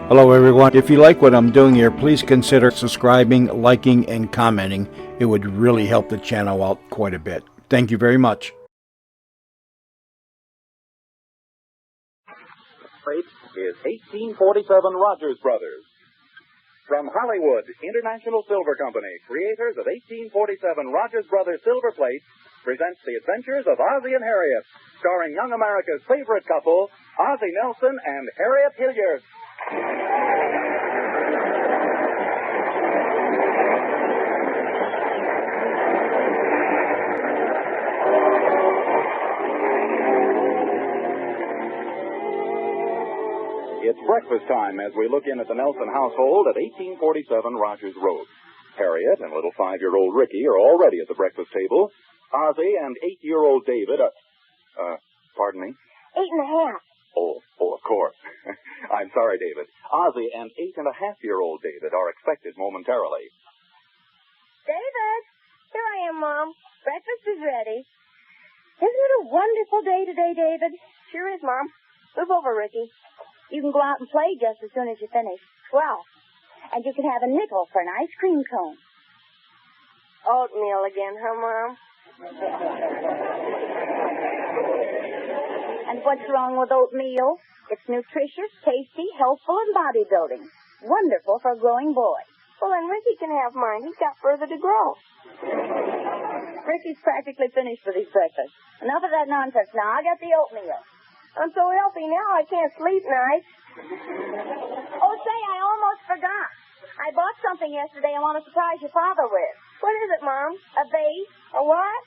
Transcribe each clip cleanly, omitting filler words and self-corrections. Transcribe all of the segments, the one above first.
Hello everyone. If you like what I'm doing here, please consider subscribing, liking, and commenting. It would really help the channel out quite a bit. Thank you very much. Fate is 1847 Rogers Brothers. From Hollywood, International Silver Company, creators of 1847 Rogers Brothers Silver Plate, presents The Adventures of Ozzie and Harriet, starring young America's favorite couple, Ozzie Nelson and Harriet Hilliard. It's breakfast time as we look in at the Nelson household at 1847 Rogers Road. Harriet and little 5-year-old Ricky are already at the breakfast table. Ozzie and 8-year-old David pardon me? 8.5. Oh, of course. I'm sorry, David. Ozzie and 8.5-year-old David are expected momentarily. David, here I am, Mom. Breakfast is ready. Isn't it a wonderful day today, David? Sure is, Mom. Move over, Ricky. You can go out and play just as soon as you finish. Well, and you can have a nickel for an ice cream cone. Oatmeal again, huh, Mom? And what's wrong with oatmeal? It's nutritious, tasty, healthful, and bodybuilding. Wonderful for a growing boy. Well, then Ricky can have mine. He's got further to grow. Ricky's practically finished with his breakfast. Enough of that nonsense now. I got the oatmeal. I'm so healthy now I can't sleep nights. Oh, say, I almost forgot. I bought something yesterday I want to surprise your father with. What is it, Mom? A vase? A what?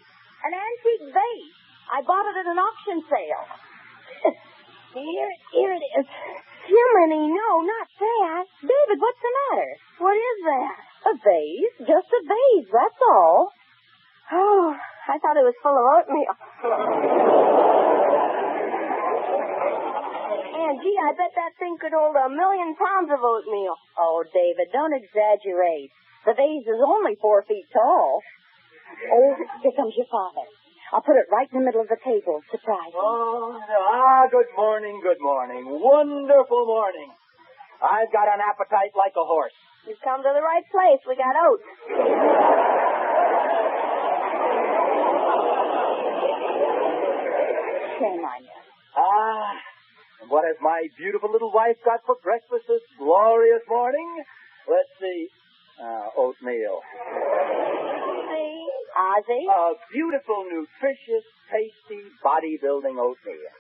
An antique vase. I bought it at an auction sale. Here it is. Jiminy, no, not that. David, what's the matter? What is that? A vase. Just a vase, that's all. Oh, I thought it was full of oatmeal. And, gee, I bet that thing could hold 1,000,000 pounds of oatmeal. Oh, David, don't exaggerate. The vase is only 4 feet tall. Oh, here comes your father. I'll put it right in the middle of the table. Surprise him. Good morning, good morning. Wonderful morning. I've got an appetite like a horse. You've come to the right place. We got oats. Shame on you. And what has my beautiful little wife got for breakfast this glorious morning? Let's see. Oatmeal. See? Ozzie? Beautiful, nutritious, tasty, bodybuilding oatmeal.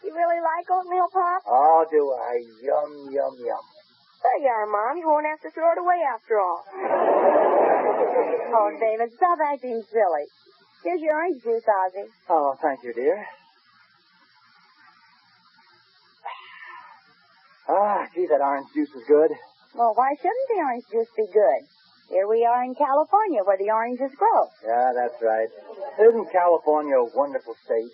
You really like oatmeal, Pop? Oh, do I? Yum, yum, yum. There you are, Mom. You won't have to throw it away after all. Oh, David, stop acting silly. Here's your orange juice, Ozzie. Oh, thank you, dear. Gee, that orange juice is good. Well, why shouldn't the orange juice be good? Here we are in California, where the oranges grow. Yeah, that's right. Isn't California a wonderful state?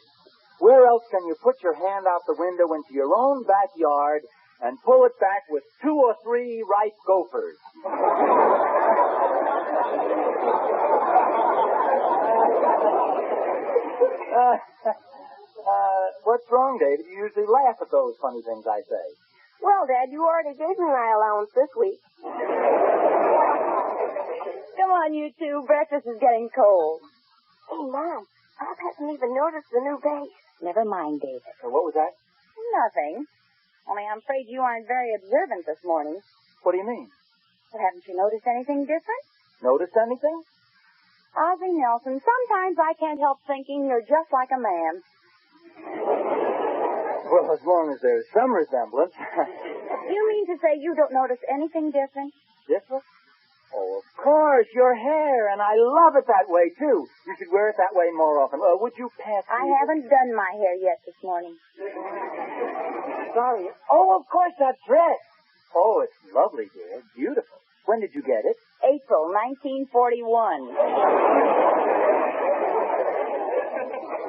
Where else can you put your hand out the window into your own backyard and pull it back with 2 or 3 ripe gophers? What's wrong, David? You usually laugh at those funny things I say. Well, Dad, you already gave me my allowance this week. Come on, you two. Breakfast is getting cold. Hey, Mom, Pop hasn't even noticed the new vase. Never mind, David. What was that? Nothing. Only I'm afraid you aren't very observant this morning. What do you mean? Well, haven't you noticed anything different? Noticed anything? Ozzie Nelson, sometimes I can't help thinking you're just like a man. Well, as long as there's some resemblance. You mean to say you don't notice anything different? Different? Oh, of course, your hair, and I love it that way, too. You should wear it that way more often. Would you pass me? I haven't done my hair yet this morning. Sorry. Oh, of course, that dress. Oh, it's lovely, dear. Beautiful. When did you get it? April 1941.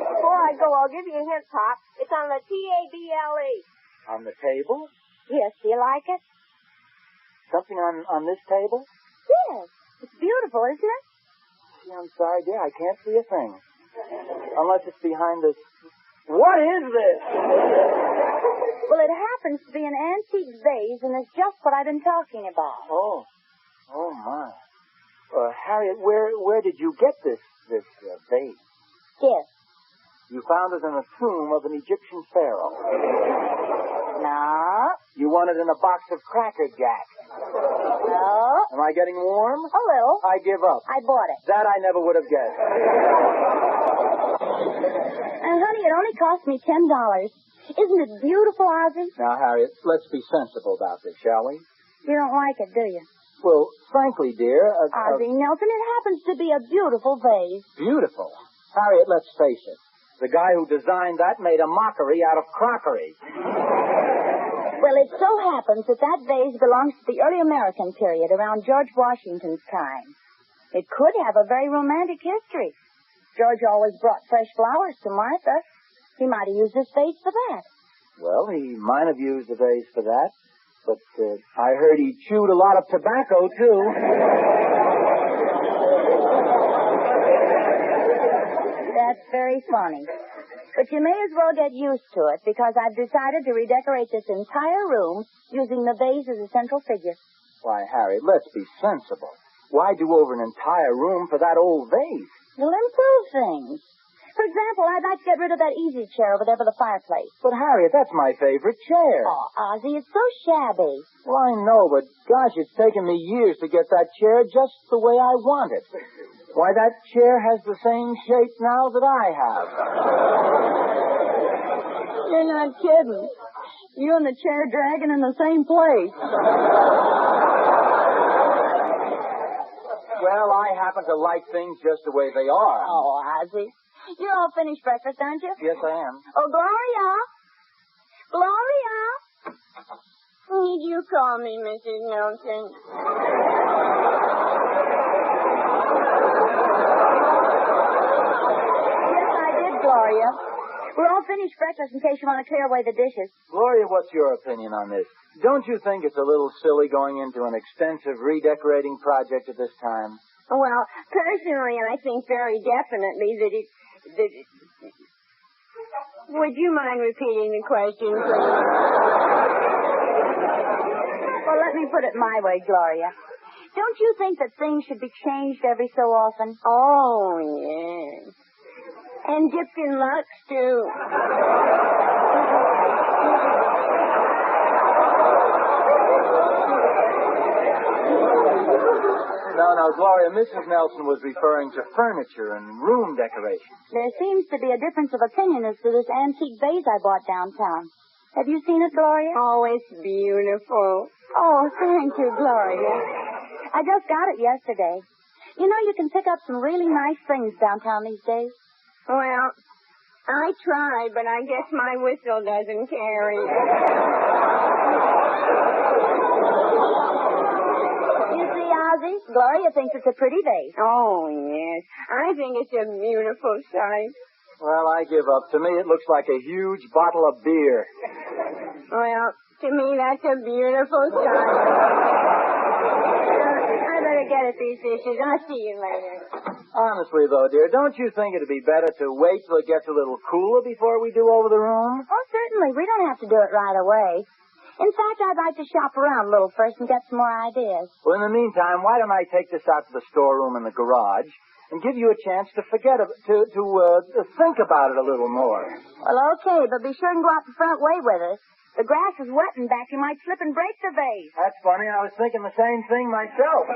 Before I go, I'll give you a hint, Pop. It's on the table. On the table? Yes, do you like it? Something on this table? Yes. It's beautiful, isn't it? Gee, I'm sorry, dear. I can't see a thing. Unless it's behind this. What is this? Well, it happens to be an antique vase, and it's just what I've been talking about. Oh my. Harriet, where did you get this vase? Yes. You found it in a tomb of an Egyptian pharaoh. No. You won it in a box of Cracker Jack. No. Am I getting warm? A little. I give up. I bought it. That I never would have guessed. And, honey, it only cost me $10. Isn't it beautiful, Ozzie? Now, Harriet, let's be sensible about this, shall we? You don't like it, do you? Well, frankly, dear... Ozzie, Nelson, it happens to be a beautiful vase. Beautiful. Harriet, let's face it. The guy who designed that made a mockery out of crockery. Well, it so happens that vase belongs to the early American period, around George Washington's time. It could have a very romantic history. George always brought fresh flowers to Martha. He might have used this vase for that. Well, he might have used the vase for that, but I heard he chewed a lot of tobacco, too. That's very funny. But you may as well get used to it, because I've decided to redecorate this entire room using the vase as a central figure. Why, Harriet, let's be sensible. Why do over an entire room for that old vase? It'll improve things. For example, I'd like to get rid of that easy chair over there by the fireplace. But, Harriet, that's my favorite chair. Oh, Ozzie, it's so shabby. Well, I know, but gosh, it's taken me years to get that chair just the way I want it. Why, that chair has the same shape now that I have. You're not kidding. You and the chair dragging in the same place. Well, I happen to like things just the way they are. Oh, Ozzie. You're all finished breakfast, aren't you? Yes, I am. Oh, Gloria. Gloria. Did you call me, Mrs. Nelson? Yes, I did, Gloria. We're all finished breakfast in case you want to clear away the dishes. Gloria, what's your opinion on this? Don't you think it's a little silly going into an extensive redecorating project at this time? Well, personally, I think very definitely that it... Would you mind repeating the question, please? Well, let me put it my way, Gloria. Don't you think that things should be changed every so often? Oh, yes. And dipped in Lux, too. No, Gloria, Mrs. Nelson was referring to furniture and room decoration. There seems to be a difference of opinion as to this antique vase I bought downtown. Have you seen it, Gloria? Oh, it's beautiful. Oh, thank you, Gloria. I just got it yesterday. You know, you can pick up some really nice things downtown these days. Well, I tried, but I guess my whistle doesn't carry. You see, Ozzie, Gloria thinks it's a pretty vase. Oh, yes. I think it's a beautiful sight. Well, I give up. To me, it looks like a huge bottle of beer. Well, to me, that's a beautiful sight. I better get at these dishes. I'll see you later. Honestly, though, dear, don't you think it'd be better to wait till it gets a little cooler before we do over the room? Oh, certainly. We don't have to do it right away. In fact, I'd like to shop around a little first and get some more ideas. Well, in the meantime, why don't I take this out to the storeroom in the garage and give you a chance to think about it a little more? Well, okay, but be sure and go out the front way with us. The grass is wet in back. You might slip and break the vase. That's funny. I was thinking the same thing myself.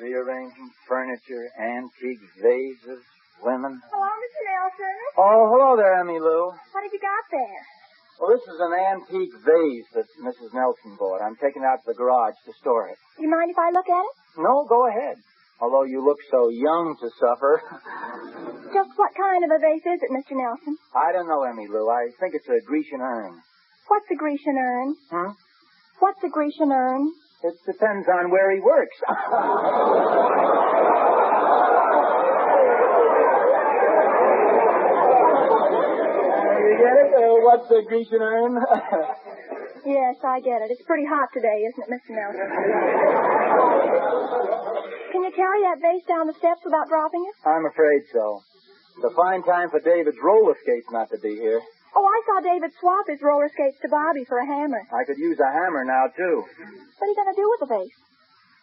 Rearranging furniture, antique vases, women. Hello, Mr. Nelson. Oh, hello there, Emmy Lou. What have you got there? Well, this is an antique vase that Mrs. Nelson bought. I'm taking it out to the garage to store it. You mind if I look at it? No, go ahead. Although you look so young to suffer. Just what kind of a vase is it, Mr. Nelson? I don't know, Emmy Lou. I think it's a Grecian urn. What's a Grecian urn? Hmm? What's a Grecian urn? It depends on where he works. You get it? What's a Grecian urn? Yes, I get it. It's pretty hot today, isn't it, Mr. Nelson? Can you carry that vase down the steps without dropping it? I'm afraid so. It's a fine time for David's roller skates not to be here. Oh, I saw David swap his roller skates to Bobby for a hammer. I could use a hammer now, too. What are you going to do with the vase?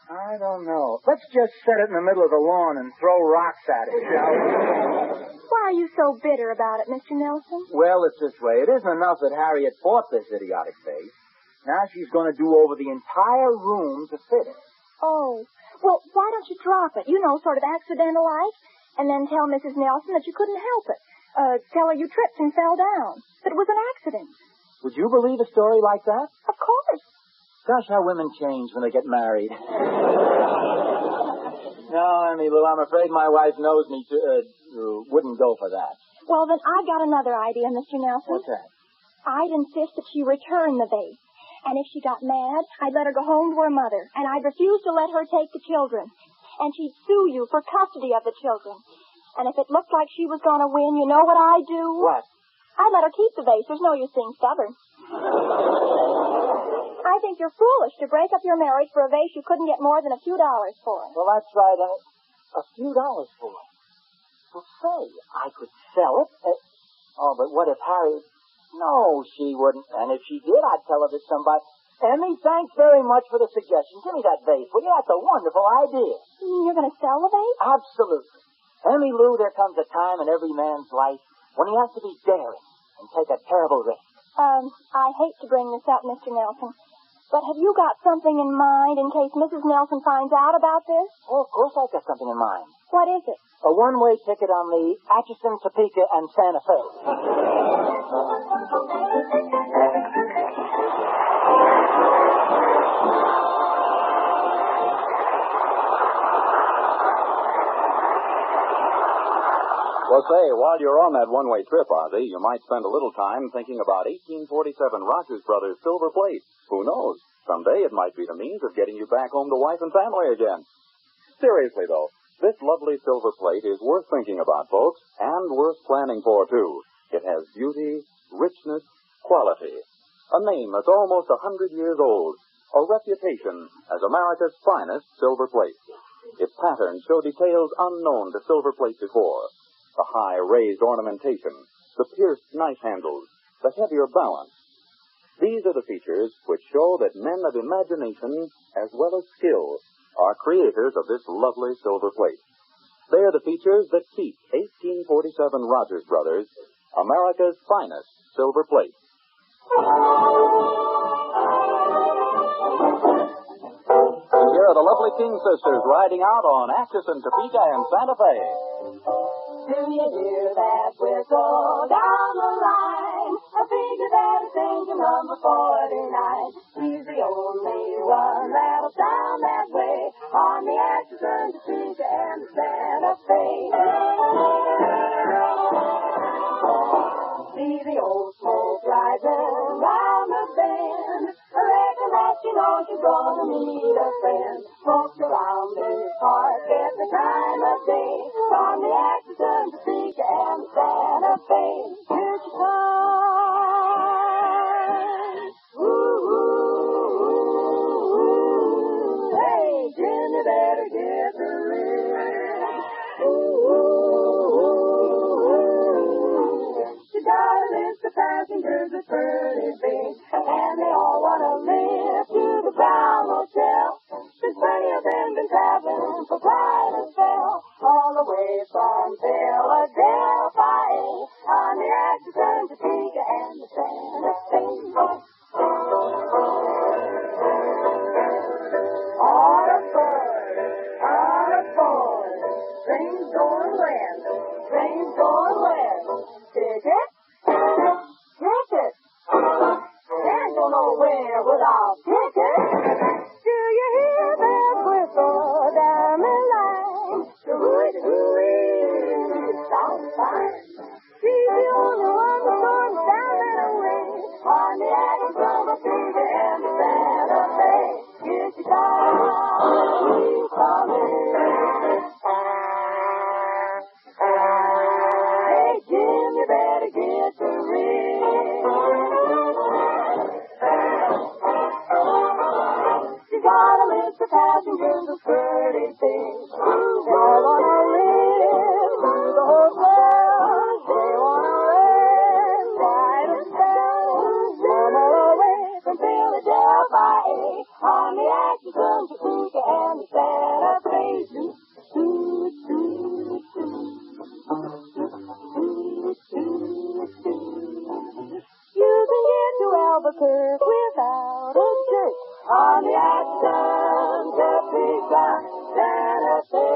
I don't know. Let's just set it in the middle of the lawn and throw rocks at it, shall we? Why are you so bitter about it, Mr. Nelson? Well, it's this way. It isn't enough that Harriet bought this idiotic vase. Now she's going to do over the entire room to fit it. Oh, well, why don't you drop it? You know, sort of accidental-like. And then tell Mrs. Nelson that you couldn't help it. Tell her you tripped and fell down. That it was an accident. Would you believe a story like that? Of course. Gosh, how women change when they get married. No, Emmy Lou, I'm afraid my wife knows me wouldn't go for that. Well, then I've got another idea, Mr. Nelson. What's that? I'd insist that she return the vase. And if she got mad, I'd let her go home to her mother. And I'd refuse to let her take the children. And she'd sue you for custody of the children. And if it looked like she was going to win, you know what I'd do? What? I'd let her keep the vase. There's no use being stubborn. I think you're foolish to break up your marriage for a vase you couldn't get more than a few dollars for. Well, that's right. A few dollars for it. Well, say, I could sell it. But what if Harriet... No, she wouldn't. And if she did, I'd tell her that somebody... Emmy, thanks very much for the suggestion. Give me that vase, will you? That's a wonderful idea. You mean you're going to sell the vase? Absolutely. Emmy Lou, there comes a time in every man's life when he has to be daring and take a terrible risk. I hate to bring this up, Mr. Nelson, but have you got something in mind in case Mrs. Nelson finds out about this? Oh, of course I've got something in mind. What is it? A one-way ticket on the Atchison, Topeka, and Santa Fe. Well, say, while you're on that one-way trip, Ozzie, you might spend a little time thinking about 1847 Rogers Brothers silver plate. Who knows? Someday it might be the means of getting you back home to wife and family again. Seriously, though, this lovely silver plate is worth thinking about, folks, and worth planning for, too. It has beauty, richness, quality. A name that's almost 100 years old. A reputation as America's finest silver plate. Its patterns show details unknown to silver plate before. The high raised ornamentation, the pierced knife handles, the heavier balance. These are the features which show that men of imagination as well as skill are creators of this lovely silver plate. They are the features that keep 1847 Rogers Brothers America's finest silver plate. Here are the lovely King sisters riding out on Atchison, Topeka, and Santa Fe. Do you hear that whistle down the line? I figure that it's engine number 49. He's the only one that'll sound that way on the Atchison, Topeka, and the Santa Fe. See the old smoke rising round the bend. I reckon that you know she's gonna meet a friend. Folks around this park at the time of day on the Atchison, Topeka, and the Santa Fe. Here she comes. Ooh, ooh, ooh, ooh. Hey, Jim, you better get the ring. Ooh, ooh, ooh, ooh. She got a list of passengers that's pretty big, and they all want to live to the Brown Hotel. There's plenty of them been traveling for quite a spell, all the way from Philadelphia on the Atchison, Topeka, and the Santa Fe. On a board, train's going west, train's going west. Ticket? Ticket? Can't go nowhere without ticket. Do you hear that whistle down the line? Hooey, sounds fine. She's the only one that's going down that way on the Atchison, Topeka, and the Santa Fe. Here she comes, she's coming. Hey, Jim, you better get the ring. She got a list of passengers are pretty big. They wanna live through the hotel. They wanna live quite a spell. Some all the way from Philadelphia on the Atchison, Topeka, and the Santa Fe. You can get to Albuquerque without a jerk on the Atchison, Topeka, Santa Fe.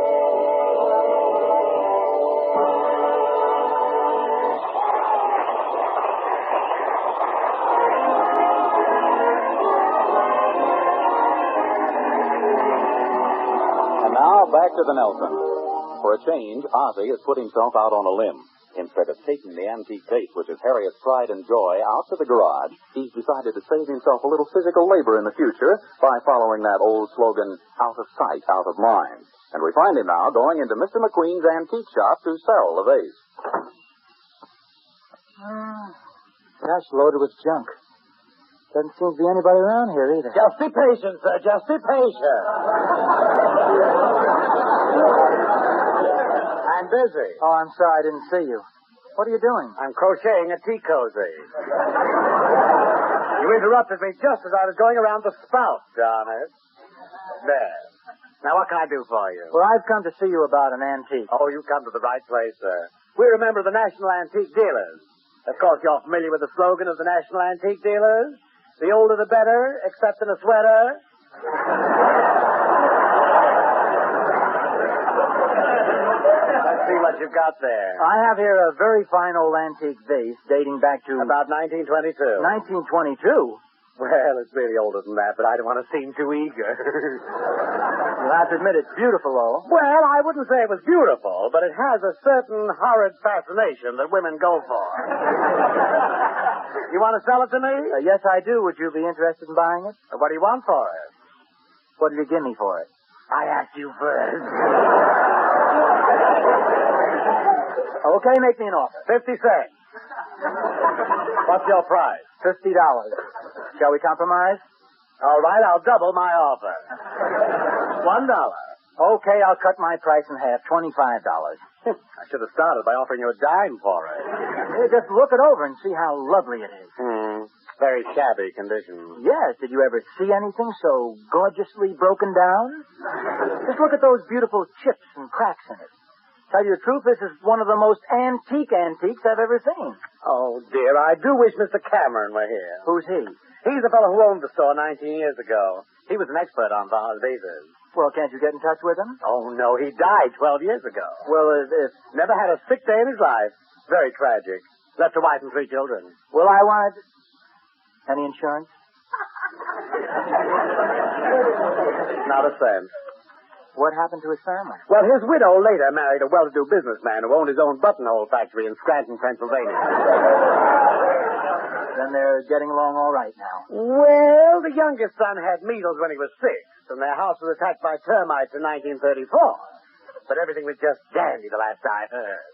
And now, back to the Nelsons. For a change, Ozzie has put himself out on a limb. Instead of taking the antique vase, which is Harriet's pride and joy, out to the garage, he's decided to save himself a little physical labor in the future by following that old slogan, out of sight, out of mind. And we find him now going into Mr. McQueen's antique shop to sell the vase. Gosh, loaded with junk. Doesn't seem to be anybody around here either. Just be patient, sir. Just be patient. I'm busy. Oh, I'm sorry, I didn't see you. What are you doing? I'm crocheting a tea cozy. You interrupted me just as I was going around the spout, darn it. There. Now, what can I do for you? Well, I've come to see you about an antique. Oh, you come to the right place, sir. We remember the National Antique Dealers. Of course, you're familiar with the slogan of the National Antique Dealers. The older the better, except in a sweater. Let's see what you've got there. I have here a very fine old antique vase dating back to... About 1922. 1922? Well, it's really older than that, but I don't want to seem too eager. You'll have to admit it's beautiful, though. Well, I wouldn't say it was beautiful, but it has a certain horrid fascination that women go for. You want to sell it to me? Yes, I do. Would you be interested in buying it? What do you want for it? What did you give me for it? I asked you first. Okay, make me an offer. 50 cents. What's your price? $50. Shall we compromise? All right, I'll double my offer. $1. Okay, I'll cut my price in half. $25. I should have started by offering you a dime for it. Hey, just look it over and see how lovely it is. Very shabby condition. Yes, did you ever see anything so gorgeously broken down? Just look at those beautiful chips and cracks in it. Tell you the truth, this is one of the most antique antiques I've ever seen. Oh, dear, I do wish Mr. Cameron were here. Who's he? He's the fellow who owned the store 19 years ago. He was an expert on vases. Well, can't you get in touch with him? Oh, no, he died 12 years ago. Well, if... Never had a sick day in his life. Very tragic. Left a wife and 3 children. Well, I wanted... Any insurance? Not a cent. What happened to his family? Well, his widow later married a well-to-do businessman who owned his own buttonhole factory in Scranton, Pennsylvania. Then they're getting along all right now. Well, the youngest son had measles when he was 6, and their house was attacked by termites in 1934. But everything was just dandy the last I heard.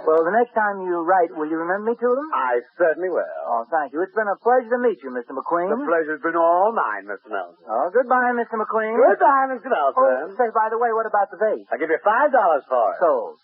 Well, the next time you write, will you remember me to them? I certainly will. Oh, thank you. It's been a pleasure to meet you, Mr. McQueen. The pleasure's been all mine, Mr. Nelson. Oh, goodbye, Mr. McQueen. Goodbye, Mr. Nelson. Oh, say, by the way, what about the vase? I'll give you $5 for it. Sold.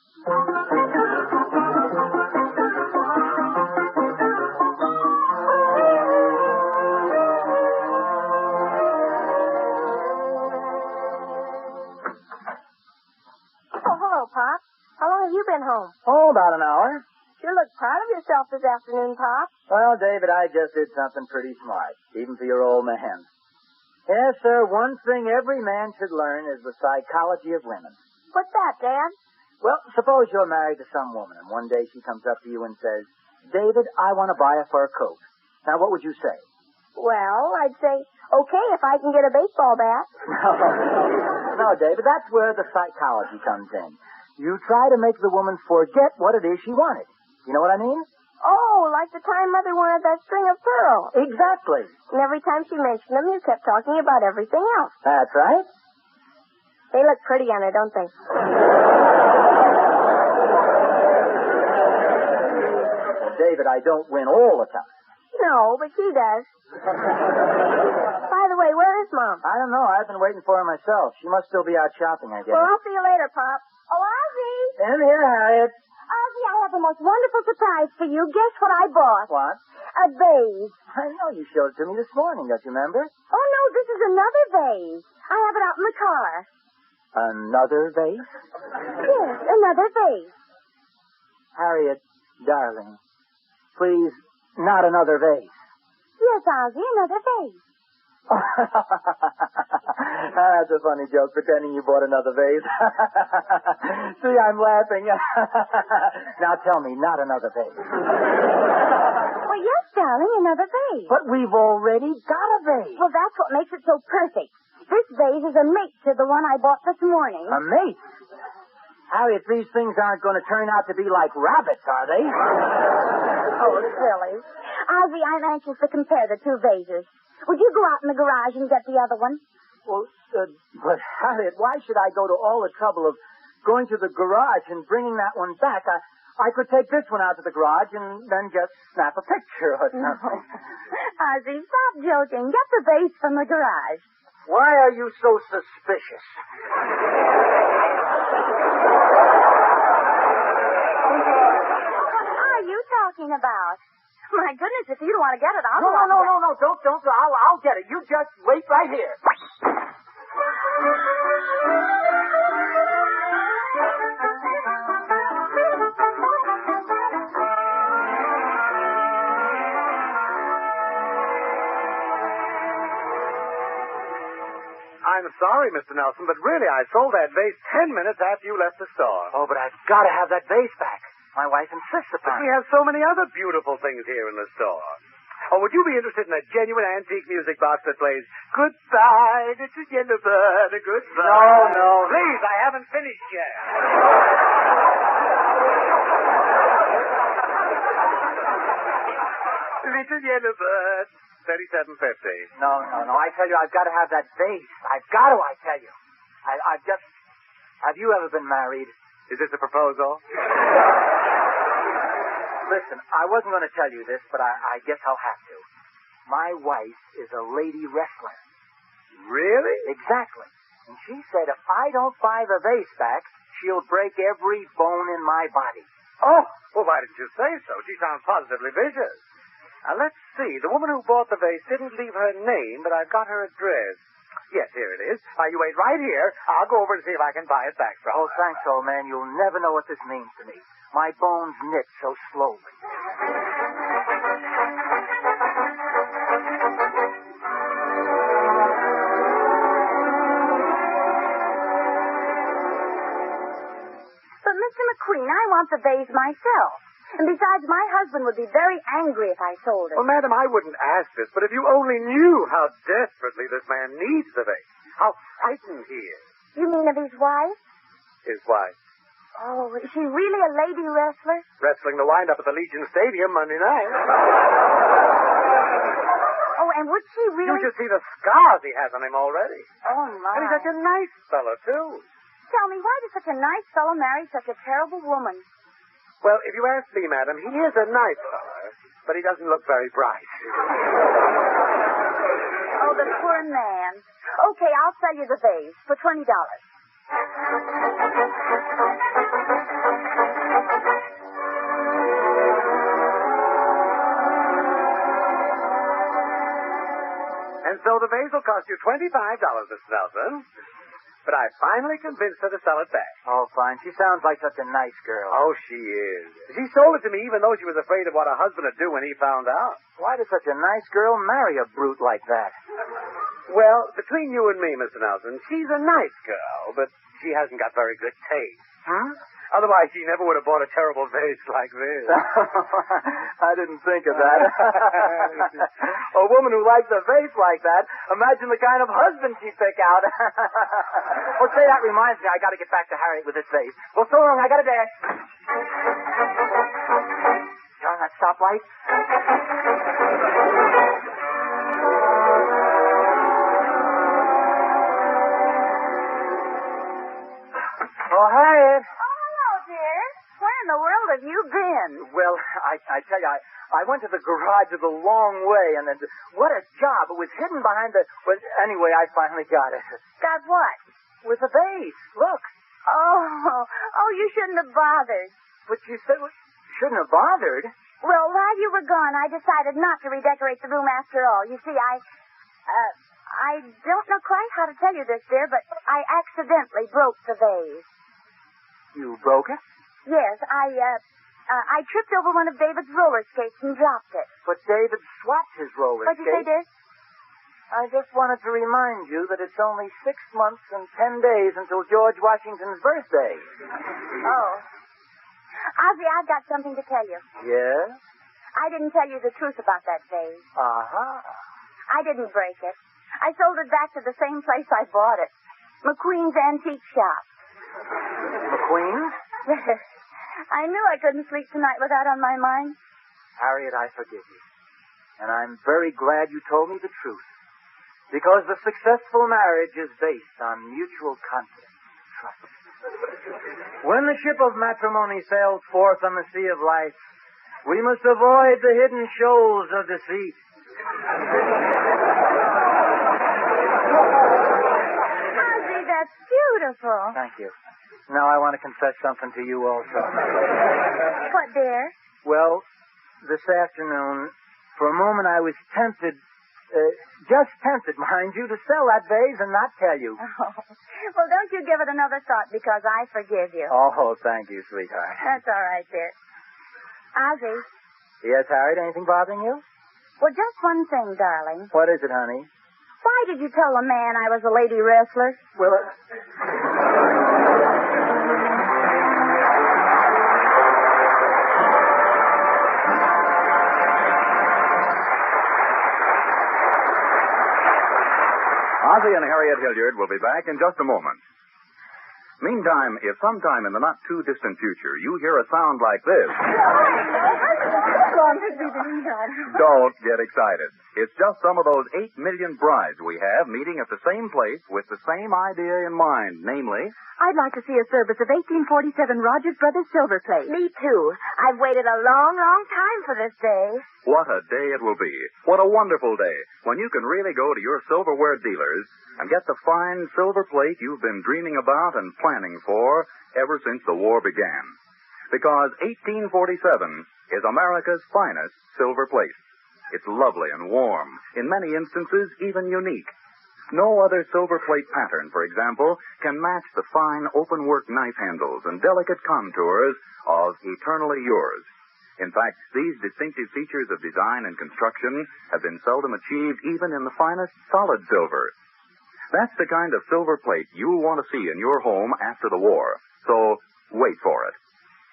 Pop. How long have you been home? Oh, about an hour. You look proud of yourself this afternoon, Pop. Well, David, I just did something pretty smart, even for your old man. Yes, sir, one thing every man should learn is the psychology of women. What's that, Dad? Well, suppose you're married to some woman, and one day she comes up to you and says, David, I want to buy a fur coat. Now, what would you say? Well, I'd say, okay, if I can get a baseball bat. No, David, that's where the psychology comes in. You try to make the woman forget what it is she wanted. You know what I mean? Oh, like the time Mother wanted that string of pearls. Exactly. And every time she mentioned them, you kept talking about everything else. That's right. They look pretty on her, don't they? Well, David, I don't win all the time. No, but she does. By the way, Say, where is Mom? I don't know. I've been waiting for her myself. She must still be out shopping, I guess. Well, I'll see you later, Pop. Oh, Ozzie! In here, Harriet. Ozzie, I have the most wonderful surprise for you. Guess what I bought? What? A vase. I know you showed it to me this morning, don't you remember? Oh, no, this is another vase. I have it out in the car. Another vase? Yes, another vase. Harriet, darling, please, not another vase. Yes, Ozzie, another vase. That's a funny joke, pretending you bought another vase. See, I'm laughing. Now tell me, not another vase. Well, yes, darling, another vase. But we've already got a vase. Well, that's what makes it so perfect. This vase is a mate to the one I bought this morning. A mate? Harriet, these things aren't going to turn out to be like rabbits, are they? Oh, silly. Ozzie, I'm anxious to compare the two vases. Would you go out in the garage and get the other one? Well, but Harriet, why should I go to all the trouble of going to the garage and bringing that one back? I could take this one out to the garage and then just snap a picture or something. Ozzie, stop joking. Get the vase from the garage. Why are you so suspicious? What are you talking about? My goodness, if you don't want to get it, I'll go out and get it. No, don't. I'll get it. You just wait right here. I'm sorry, Mr. Nelson, but really I sold that vase 10 minutes after you left the store. Oh, but I've got to have that vase back. My wife insists But upon we it. have so many other beautiful things here in the store. Oh, would you be interested in a genuine antique music box that plays Goodbye, this is Jennifer, goodbye? No. Please, I haven't finished yet. Little Jennifer, $37.50. No. I tell you, I've got to have that vase. I've got to, I tell you. I've just... Have you ever been married? Is this a proposal? Listen, I wasn't going to tell you this, but I guess I'll have to. My wife is a lady wrestler. Really? Exactly. And she said if I don't buy the vase back, she'll break every bone in my body. Oh, well, why didn't you say so? She sounds positively vicious. Now, let's see. The woman who bought the vase didn't leave her name, but I've got her address. Yes, here it is. Now, you wait right here. I'll go over and see if I can buy it back from her. Oh, thanks, old man. You'll never know what this means to me. My bones knit so slowly. But, Mr. McQueen, I want the vase myself. And besides, my husband would be very angry if I sold it. Well, madam, I wouldn't ask this, but if you only knew how desperately this man needs the vase, how frightened he is. You mean of his wife? His wife. Oh, is she really a lady wrestler? Wrestling the wind-up at the Legion Stadium Monday night. Oh, and would she really... You should see the scars he has on him already. Oh, my. And he's such a nice fellow, too. Tell me, why does such a nice fellow marry such a terrible woman? Well, if you ask me, madam, he is a nice fellow, but he doesn't look very bright. Oh, the poor man. Okay, I'll sell you the vase for $20. And so the vase will cost you $25, Mr. Nelson. But I finally convinced her to sell it back. Oh, fine. She sounds like such a nice girl. Oh, she is. She sold it to me even though she was afraid of what her husband would do when he found out. Why does such a nice girl marry a brute like that? Well, between you and me, Mr. Nelson, she's a nice girl, but she hasn't got very good taste. Huh? Otherwise, she never would have bought a terrible vase like this. I didn't think of that. A woman who likes a vase like that, imagine the kind of husband she'd pick out. Well, say, that reminds me, I got to get back to Harriet with this vase. Well, so long, I got to dash. Darn that stoplight. Oh, Harriet. Oh, hello, dear. Where in the world have you been? Well, I tell you, I went to the garage a long way, and then, what a job. It was hidden behind the... Well, anyway, I finally got it. Got what? With the vase. Look. Oh, you shouldn't have bothered. But you said you shouldn't have bothered. Well, while you were gone, I decided not to redecorate the room after all. You see, I don't know quite how to tell you this, dear, but I accidentally broke the vase. You broke it? Yes, I tripped over one of David's roller skates and dropped it. But David swapped his roller What'd you say, dear? I just wanted to remind you that it's only 6 months and 10 days until George Washington's birthday. Oh. Ozzie, I've got something to tell you. Yes? I didn't tell you the truth about that vase. Uh-huh. I didn't break it. I sold it back to the same place I bought it. McQueen's Antique Shop. McQueen's? I knew I couldn't sleep tonight with that on my mind. Harriet, I forgive you. And I'm very glad you told me the truth. Because the successful marriage is based on mutual confidence and trust. When the ship of matrimony sails forth on the sea of life, we must avoid the hidden shoals of deceit. Ozzie, that's beautiful. Thank you. Now I want to confess something to you also. What, dear? Well, this afternoon, for a moment I was tempted, just tempted, mind you, to sell that vase and not tell you. Oh. Well, don't you give it another thought because I forgive you. Oh, thank you, sweetheart. That's all right, dear. Ozzie. Yes, Harriet, anything bothering you? Well, just one thing, darling. What is it, honey? Why did you tell a man I was a lady wrestler? Well, Ozzie and Harriet Hilliard will be back in just a moment. Meantime, if sometime in the not-too-distant future you hear a sound like this, don't get excited. It's just some of those 8 million brides we have meeting at the same place with the same idea in mind, namely... I'd like to see a service of 1847 Rogers Brothers silver plate. Me too. I've waited a long, long time for this day. What a day it will be. What a wonderful day when you can really go to your silverware dealers and get the fine silver plate you've been dreaming about and planning for ever since the war began. Because 1847 is America's finest silver plate. It's lovely and warm, in many instances even unique. No other silver plate pattern, for example, can match the fine open-work knife handles and delicate contours of Eternally Yours. In fact, these distinctive features of design and construction have been seldom achieved even in the finest solid silver. That's the kind of silver plate you'll want to see in your home after the war. So, wait for it.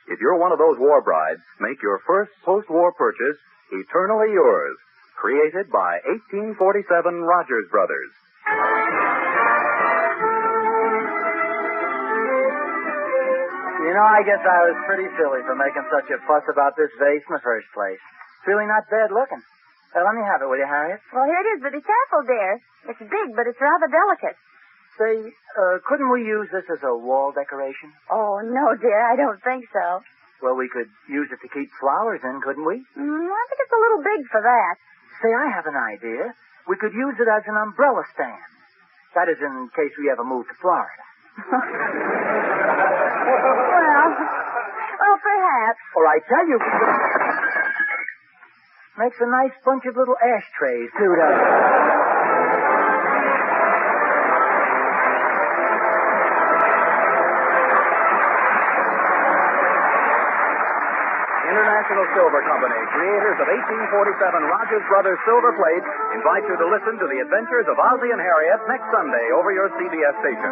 If you're one of those war brides, make your first post-war purchase Eternally Yours, created by 1847 Rogers Brothers. you know, I guess I was pretty silly for making such a fuss about this vase in the first place. It's really not bad looking. Let me have it, will you, Harriet? Well, here it is, but be careful, dear. It's big, but it's rather delicate. Say, couldn't we use this as a wall decoration? Oh, no, dear, I don't think so. Well, we could use it to keep flowers in, couldn't we? I think it's a little big for that. Say, I have an idea. We could use it as an umbrella stand. That is, in case we ever move to Florida. well, perhaps. Or I tell you, makes a nice bunch of little ashtrays, too, doesn't it? International Silver Company, creators of 1847 Rogers Brothers Silver Plate, invite you to listen to the adventures of Ozzie and Harriet next Sunday over your CBS station.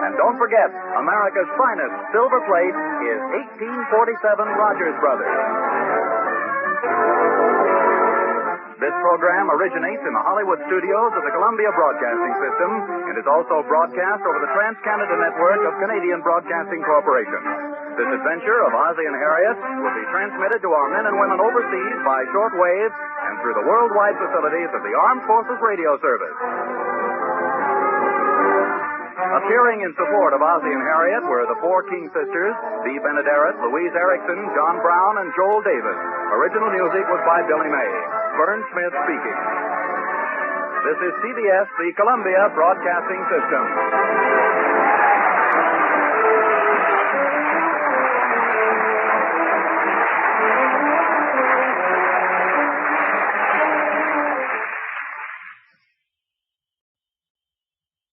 And don't forget, America's finest silver plate is 1847 Rogers Brothers. This program originates in the Hollywood studios of the Columbia Broadcasting System and is also broadcast over the Trans-Canada Network of Canadian Broadcasting Corporation. This adventure of Ozzie and Harriet will be transmitted to our men and women overseas by shortwave and through the worldwide facilities of the Armed Forces Radio Service. Appearing in support of Ozzie and Harriet were the four King sisters, Bea Benaderet, Louise Erickson, John Brown, and Joel Davis. Original music was by Billy May. Vern Smith speaking. This is CBS, the Columbia Broadcasting System.